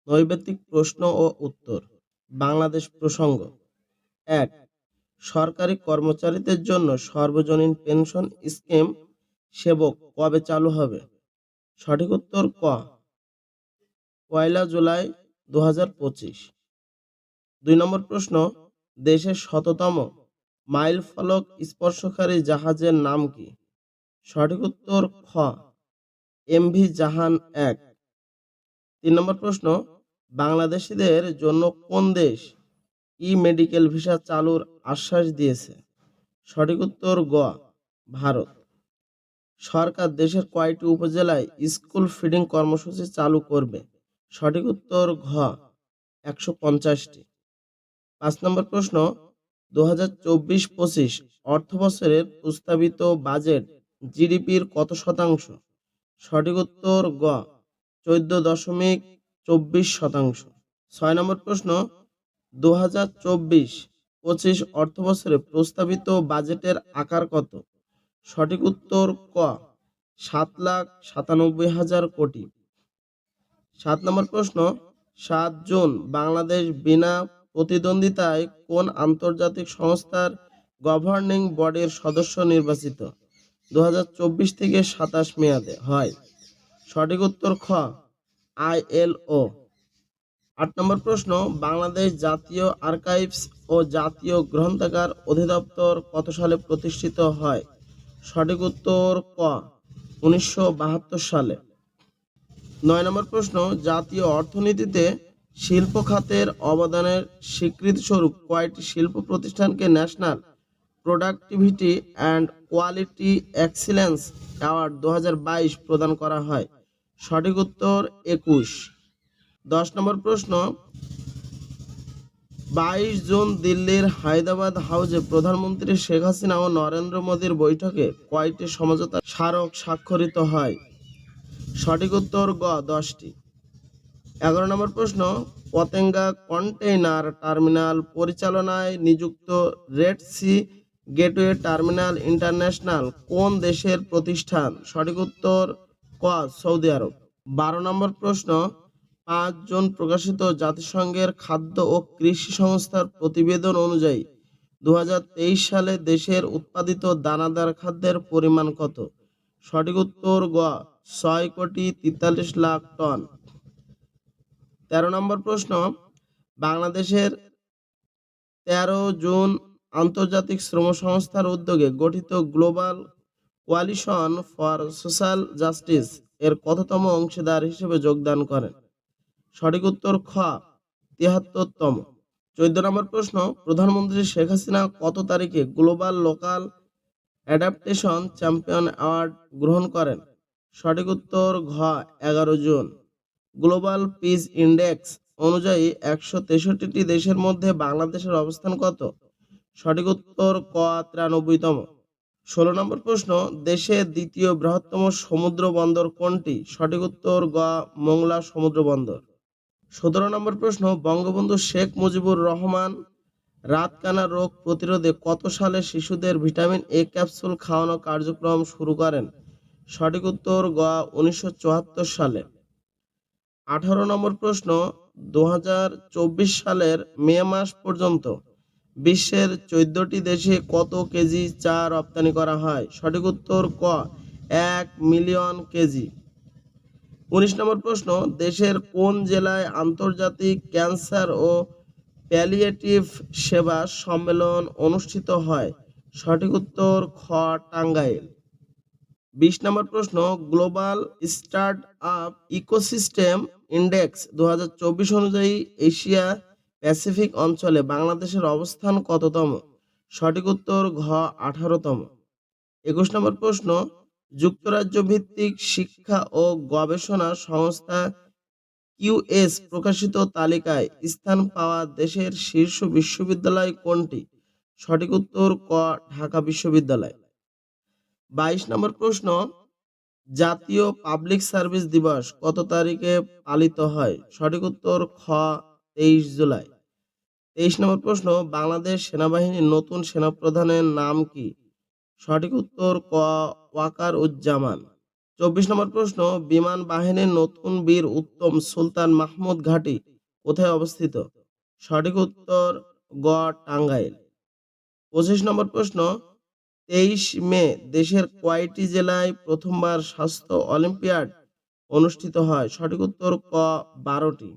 নৈবেত্তিক প্রশ্ন ও উত্তর। বাংলাদেশ প্রসঙ্গ। ১. সরকারি কর্মচারীদের জন্য সর্বজনীন পেনশন স্কিম সেবক কবে চালু হবে? সঠিক উত্তর ক, ১ জুলাই ২০২৫। ২ নম্বর প্রশ্ন, দেশের শততম মাইল ফলক স্পর্শকারী জাহাজের নাম কি? সঠিক উত্তর খ, এমভি জাহান ১। ৩ নম্বর প্রশ্ন, বাংলাদেশিদের জন্য কোন দেশ ই মেডিকেল ভিসা চালুর আশ্বাস দিয়েছে? সঠিক উত্তর গ, ভারত। সরকার দেশের কয়টি উপজেলায় স্কুল ফিডিং কর্মসূচি চালু করবে? সঠিক উত্তর ঘ, ১৫০টি। ৫ নম্বর প্রশ্ন, ২০২৪-২৫ অর্থবছরের প্রস্তাবিত বাজেট জিডিপির কত শতাংশ? সঠিক উত্তর গ, ১৪.২৪%। ৬ নম্বর প্রশ্ন, ২০২৪-২৫ অর্থবছরে প্রস্তাবিত বাজেটের আকার কত? সঠিক উত্তর ক, ৭,৯৭,০০০ কোটি। ৭ নম্বর প্রশ্ন, ৭ জুন বাংলাদেশ বিনা প্রতিদ্বন্দ্বিতায় কোন আন্তর্জাতিক সংস্থার গভর্নিং বডির সদস্য নির্বাচিত ২০২৪ থেকে ২৭ মেয়াদে হয়? সঠিক উত্তর খ, ILO। ৮ নম্বর প্রশ্ন, বাংলাদেশ জাতীয় আর্কাইভস ও জাতীয় গ্রন্থাগার অধিদপ্তর কত সালে প্রতিষ্ঠিত হয়? সঠিক উত্তর ক, ১৯৭২ সালে। ৯ নম্বর প্রশ্ন, জাতীয় অর্থনীতিতে শিল্প খাতের অবদানের স্বীকৃতিস্বরূপ কয়টি শিল্প প্রতিষ্ঠানকে national productivity and quality excellence award ২০২২ প্রদান করা হয়? সঠিক উত্তর ২১। ১০ নম্বর প্রশ্ন, ২২ জুন দিল্লির হায়দ্রাবাদ হাউসে প্রধানমন্ত্রী শেখ হাসিনা ও নরেন্দ্র মোদীর বৈঠকে কয়টি সমঝোতা স্মারক স্বাক্ষরিত হয়? সঠিক উত্তর গ, ১০টি। ১১ নম্বর প্রশ্ন, পতেঙ্গা কন্টেইনার টার্মিনাল পরিচালনায় নিযুক্ত Red Sea Gateway Terminal International কোন দেশের প্রতিষ্ঠান? সঠিক উত্তর ক, সৌদি আরব। ১২ নম্বর প্রশ্ন, ৫ জুন প্রকাশিত জাতিসংঘের খাদ্য ও কৃষি সংস্থার প্রতিবেদন অনুযায়ী ২০২৩ সালে দেশের উৎপাদিত দানাদার খাদ্যের পরিমাণ কত? সঠিক উত্তর গ, ৬,৪৩,০০,০০০ টন। ১৩ নম্বর প্রশ্ন, বাংলাদেশের ১৩ জুন আন্তর্জাতিক শ্রম সংস্থার উদ্যোগে গঠিত global coalition for social justice এর কততম অংশীদার হিসেবে যোগদান করেন? সঠিক উত্তর খ, ৭৩তম। ১৪ নম্বর প্রশ্ন, প্রধানমন্ত্রী শেখ হাসিনা কত তারিখে global local adaptation champion award গ্রহণ করেন? সঠিক উত্তর ঘ, ১১ জুন। গ্লোবাল পিস ইন্ডেক্স অনুযায়ী ১৬৩টি দেশের মধ্যে বাংলাদেশের অবস্থান কত? সঠিক উত্তর ক, ৯৩তম। ১৬ নম্বর প্রশ্ন, দেশের দ্বিতীয় বৃহত্তম সমুদ্র বন্দর কোনটি? সঠিক উত্তর গ, মোংলা সমুদ্র বন্দর। ১৭ নম্বর প্রশ্ন, বঙ্গবন্ধু শেখ মুজিবুর রহমান রাতকানা রোগ প্রতিরোধে কত সালে শিশুদের ভিটামিন এ ক্যাপসুল খাওয়ানো কার্যক্রম শুরু করেন? সঠিক উত্তর গ, ১৯৭৪ সালে। ১৮ নম্বর প্রশ্ন, ২০২৪ সালের মে মাস পর্যন্ত বিশ্বের ১৪টি দেশে কত কেজি চা রপ্তানি করা হয়? সঠিক উত্তর ক, ১ মিলিয়ন কেজি। ১৯ নম্বর প্রশ্ন, দেশের কোন জেলায় আন্তর্জাতিক ক্যান্সার ও প্যালিয়েটিভ সেবা সম্মেলন অনুষ্ঠিত হয়? সঠিক উত্তর খ, টাঙ্গাইল। ২০ নম্বর প্রশ্ন, global start up ecosystem index ২০২৪ অনুযায়ী এশিয়া প্যাসিফিক অঞ্চলে বাংলাদেশের অবস্থান কততম? সঠিক উত্তর ঘ, ১৮তম। ২১ নম্বর প্রশ্ন, যুক্তরাজ্য ভিত্তিক শিক্ষা ও গবেষণা সংস্থা কিউএস প্রকাশিত তালিকায় স্থান পাওয়া দেশের শীর্ষ বিশ্ববিদ্যালয় কোনটি? সঠিক উত্তর ক, ঢাকা বিশ্ববিদ্যালয়। ২২ নম্বর প্রশ্ন, জাতীয় পাবলিক সার্ভিস দিবস কত তারিখে পালিত হয়? সঠিক উত্তর খ, ২৩ জুলাই। ২৩ নম্বর প্রশ্ন, বাংলাদেশ সেনাবাহিনীর নতুন সেনাপ্রধানের নাম কি? সঠিক উত্তর ক, ওয়াকার উজ্জামান। 24 নম্বর প্রশ্ন, বিমান বাহিনীর নতুন বীর উত্তম সুলতান মাহমুদ ঘাঁটি কোথায় অবস্থিত? সঠিক উত্তর গ, টাঙ্গাইল। 25 নম্বর প্রশ্ন, 23 মে দেশের কয়টি জেলায় প্রথমবার স্বাস্থ্য অলিম্পিয়াড অনুষ্ঠিত হয়? সঠিক উত্তর ক, 12টি।